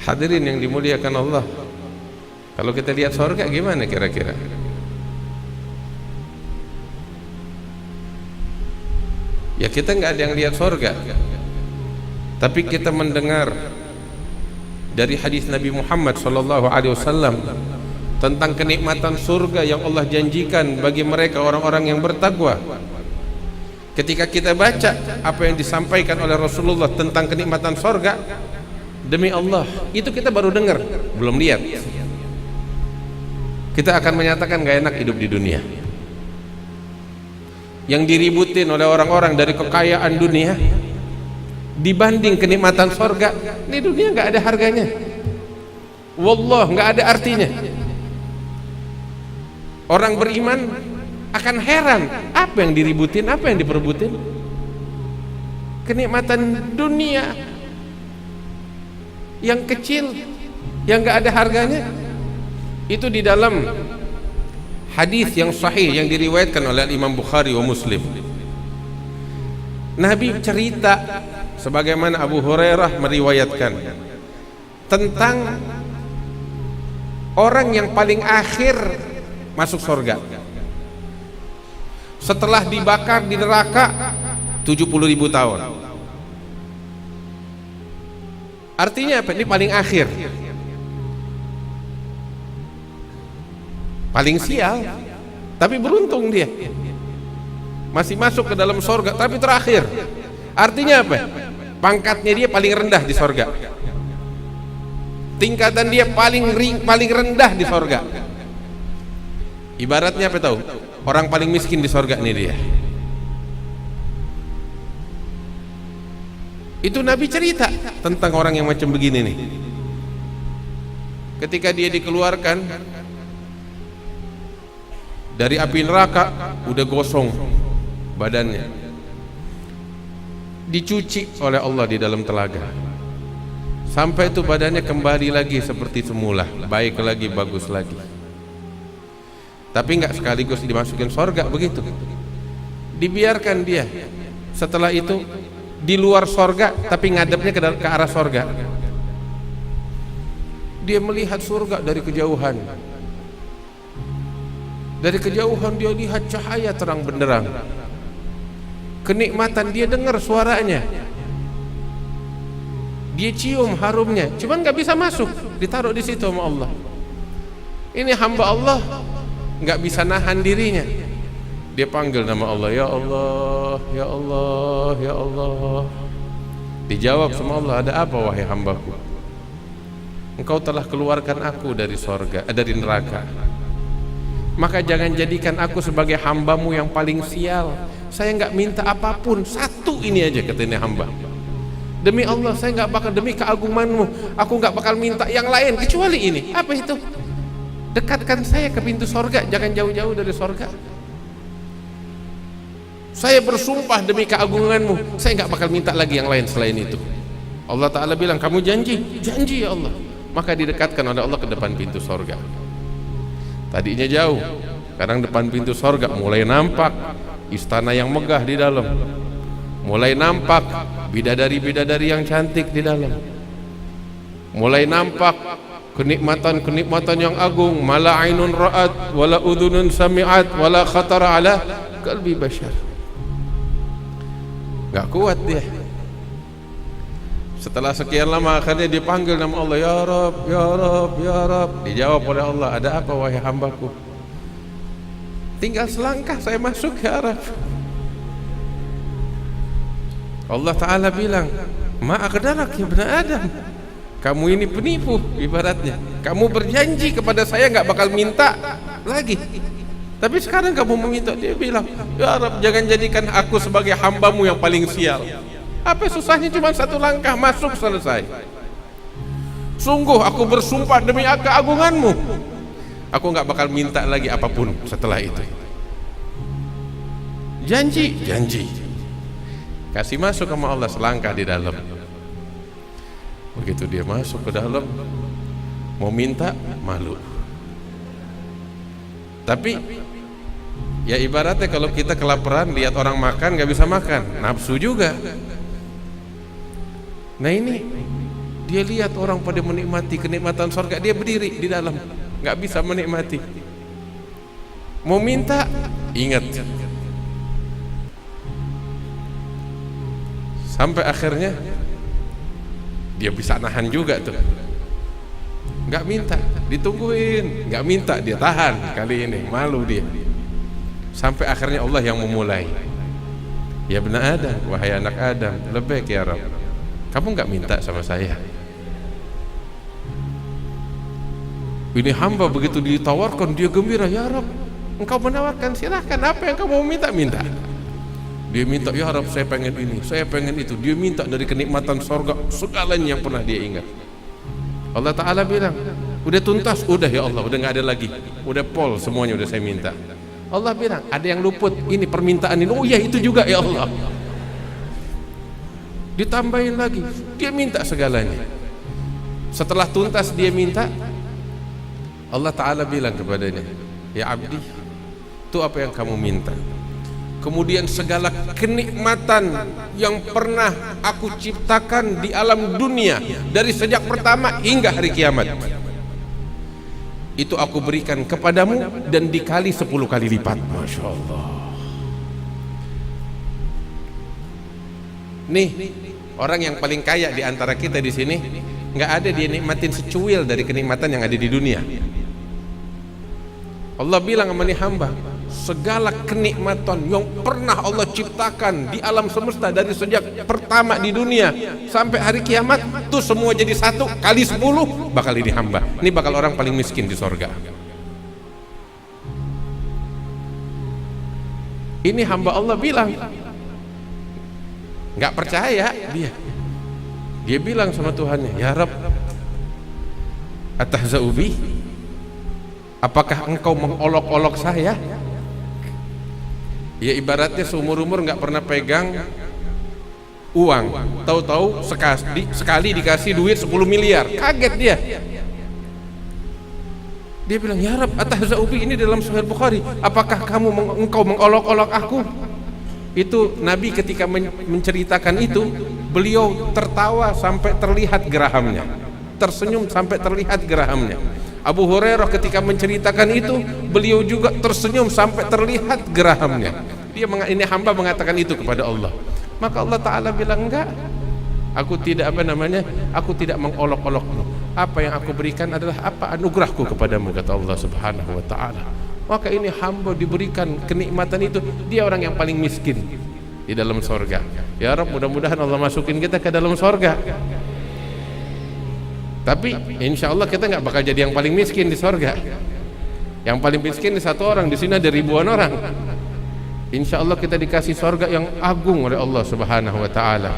Hadirin yang dimuliakan Allah, kalau kita lihat surga gimana kira-kira? Ya kita nggak ada yang lihat surga, tapi kita mendengar dari hadis Nabi Muhammad SAW tentang kenikmatan surga yang Allah janjikan bagi mereka orang-orang yang bertakwa. Ketika kita baca apa yang disampaikan oleh Rasulullah tentang kenikmatan surga, demi Allah, itu kita baru dengar, belum lihat. Kita akan menyatakan gak enak hidup di dunia. Yang diributin oleh orang-orang dari kekayaan dunia dibanding kenikmatan surga, di dunia gak ada harganya. Wallah, gak ada artinya. Orang beriman akan heran, apa yang diributin, apa yang diperebutin. Kenikmatan dunia yang kecil, yang gak ada harganya. Itu di dalam hadis yang sahih yang diriwayatkan oleh Imam Bukhari wa Muslim. Nabi cerita sebagaimana Abu Hurairah meriwayatkan tentang orang yang paling akhir masuk surga setelah dibakar di neraka 70.000 tahun. Artinya apa? Ini paling akhir, paling sial, tapi beruntung dia masih masuk ke dalam surga, tapi terakhir. Artinya apa? Pangkatnya dia paling rendah di surga, tingkatan dia paling rendah di surga. Ibaratnya apa tahu? Orang paling miskin di surga ini dia. Itu Nabi cerita tentang orang yang macam begini nih. Ketika dia dikeluarkan dari api neraka, udah gosong badannya, dicuci oleh Allah di dalam telaga, sampai itu badannya kembali lagi seperti semula, baik lagi, bagus lagi. Tapi nggak sekaligus dimasukin surga begitu, dibiarkan dia setelah itu di luar surga, tapi ngadepnya ke arah surga. Dia melihat surga dari kejauhan. Dari kejauhan dia lihat cahaya terang benderang, kenikmatan, dia dengar suaranya, dia cium harumnya, cuman nggak bisa masuk, ditaruh di situ sama Allah. Ini hamba Allah nggak bisa nahan dirinya, dia panggil nama Allah, ya Allah, ya Allah, ya Allah. Dijawab sama Allah, ada apa wahai hambaku? Engkau telah keluarkan aku dari surga, dari neraka. Maka jangan jadikan aku sebagai hambamu yang paling sial. Saya nggak minta apapun, satu ini aja, katanya hamba. Demi Allah, saya nggak bakal, demi keagunganmu, aku nggak bakal minta yang lain kecuali ini. Apa itu? Dekatkan saya ke pintu surga, jangan jauh-jauh dari surga. Saya bersumpah demi keagunganmu, saya nggak bakal minta lagi yang lain selain itu. Allah Ta'ala bilang, kamu janji? Janji ya Allah. Maka didekatkan oleh Allah ke depan pintu surga. Tadinya jauh, sekarang depan pintu surga mulai nampak istana yang megah di dalam, mulai nampak bidadari-bidadari yang cantik di dalam, mulai nampak kenikmatan-kenikmatan yang agung. Mala ainun ra'at wala udhunun sami'at wala khatara ala qalbi bashar. Gak kuat dia. Setelah sekian lama akhirnya dipanggil nama Allah, ya Rab, ya Rab, ya Rab. Dijawab oleh Allah, ada apa wahai hambaku? Tinggal selangkah saya masuk ya Rab. Allah Ta'ala bilang, ma'aqdarak ya Ibn Adam, kamu ini penipu ibaratnya. Kamu berjanji kepada saya gak bakal minta lagi, tapi sekarang kamu meminta. Dia bilang, ya Rab, jangan jadikan aku sebagai hambamu yang paling sial. Apa susahnya, cuma satu langkah masuk, selesai. Sungguh aku bersumpah demi keagunganmu, aku gak bakal minta lagi apapun setelah itu. Janji, janji. Kasih masuk sama Allah, selangkah di dalam. Begitu dia masuk ke dalam, mau minta, malu. Tapi ya ibaratnya kalau kita kelaparan, lihat orang makan gak bisa makan, nafsu juga. Nah ini Dia lihat orang pada menikmati kenikmatan surga, dia berdiri di dalam, nggak bisa menikmati. Mau minta, ingat. Sampai akhirnya dia bisa nahan juga tuh, nggak minta, ditungguin, nggak minta, dia tahan. Kali ini malu dia. Sampai akhirnya Allah yang memulai. Ya benar Adam, wahai anak Adam, lebih ya Rabb, kamu nggak minta sama saya. Ini hamba begitu ditawarkan dia gembira, ya Rabb, engkau menawarkan, silahkan, apa yang kamu mau minta. Dia minta, ya Rabb, saya pengen ini, saya pengen itu. Dia minta dari kenikmatan surga segalanya yang pernah dia ingat. Allah Ta'ala bilang, udah tuntas, udah ya Allah, udah nggak ada lagi, udah pol semuanya, udah saya minta. Allah bilang, ada yang luput, ini permintaan ini, oh ya itu juga ya Allah. Ditambahin lagi, dia minta segalanya. Setelah tuntas dia minta, Allah Ta'ala bilang kepadanya, ya abdi, itu apa yang kamu minta. Kemudian segala kenikmatan yang pernah aku ciptakan di alam dunia, dari sejak pertama hingga hari kiamat, itu aku berikan kepadamu dan dikali 10 kali lipat. Masya Allah. Nih, orang yang paling kaya di antara kita di sini, nggak ada dia nikmatin secuil dari kenikmatan yang ada di dunia. Allah bilang sama nih hamba, segala kenikmatan yang pernah Allah ciptakan di alam semesta dari sejak pertama di dunia sampai hari kiamat, tuh semua jadi 1 kali 10 bakal ini hamba. Ini bakal orang paling miskin di sorga. Ini hamba Allah bilang, nggak percaya dia bilang sama Tuhannya, ya Rabb, atahza'u bi, apakah engkau mengolok-olok saya? Ya ibaratnya seumur-umur nggak pernah pegang uang, tahu-tahu sekali dikasih duit 10 miliar, kaget dia. Dia bilang, ya Rabb, atahza'u bi, ini dalam Sahih Bukhari, apakah engkau mengolok-olok aku? Itu Nabi ketika menceritakan itu, beliau tertawa sampai terlihat gerahamnya, tersenyum sampai terlihat gerahamnya. Abu Hurairah ketika menceritakan itu, beliau juga tersenyum sampai terlihat gerahamnya. Ini hamba mengatakan itu kepada Allah. Maka Allah Ta'ala bilang, enggak, aku tidak aku tidak mengolok-olokmu. Apa yang aku berikan adalah apa anugerahku kepadamu, kata Allah Subhanahu wa Ta'ala. Maka ini hamba diberikan kenikmatan itu, dia orang yang paling miskin di dalam sorga. Ya Rabb, mudah-mudahan Allah masukin kita ke dalam sorga. Tapi insya Allah kita nggak bakal jadi yang paling miskin di sorga. Yang paling miskin di 1 orang, di sini ada ribuan orang. Insya Allah kita dikasih sorga yang agung oleh Allah Subhanahu wa Ta'ala.